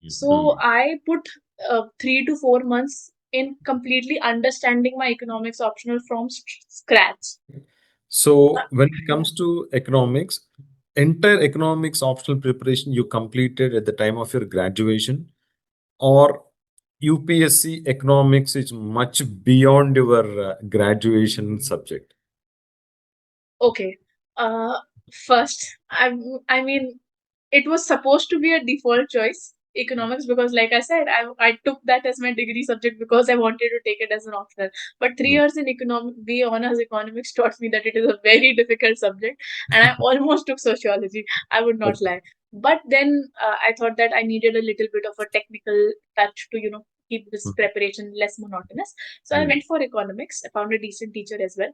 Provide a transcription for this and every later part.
So I put 3 to 4 months in completely understanding my economics optional from scratch. So when it Yeah. comes to economics, entire economics optional preparation you completed at the time of your graduation, or UPSC economics is much beyond your graduation subject? Okay. Uh, First, I mean, it was supposed to be a default choice, economics, because, like I said, I took that as my degree subject because I wanted to take it as an optional. But 3 years in economic, B honors economics taught me that it is a very difficult subject, and I almost took sociology. I would not Okay. lie. But then I thought that I needed a little bit of a technical touch to, keep this preparation less monotonous. So I Mm, went for economics. I found a decent teacher as well.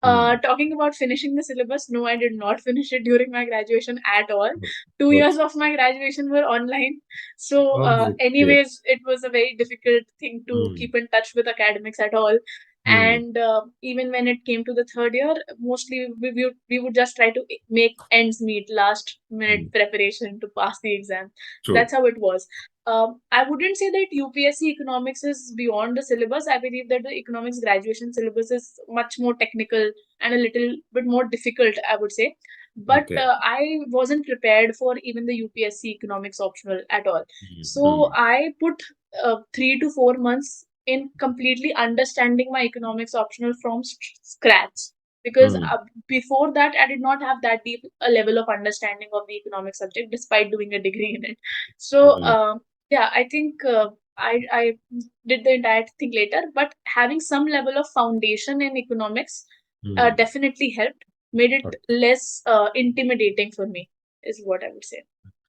mm. Talking about finishing the syllabus, no, I did not finish it during my graduation at all. Two Okay. years of my graduation were online. So, Okay. anyways, it was a very difficult thing to Mm, keep in touch with academics at all. mm, And even when it came to the third year, mostly we would just try to make ends meet, last minute mm. preparation to pass the exam. True. That's how it was. I wouldn't say that UPSC economics is beyond the syllabus. I believe that the economics graduation syllabus is much more technical and a little bit more difficult, I would say. But Okay. I wasn't prepared for even the UPSC economics optional at all. So Mm, I put 3 to 4 months in completely understanding my economics optional from scratch. Because mm, before that, I did not have that deep a level of understanding of the economic subject, despite doing a degree in it. So, mm, yeah, I think I did the entire thing later, but having some level of foundation in economics mm. definitely helped, made it Okay. less intimidating for me, is what I would say.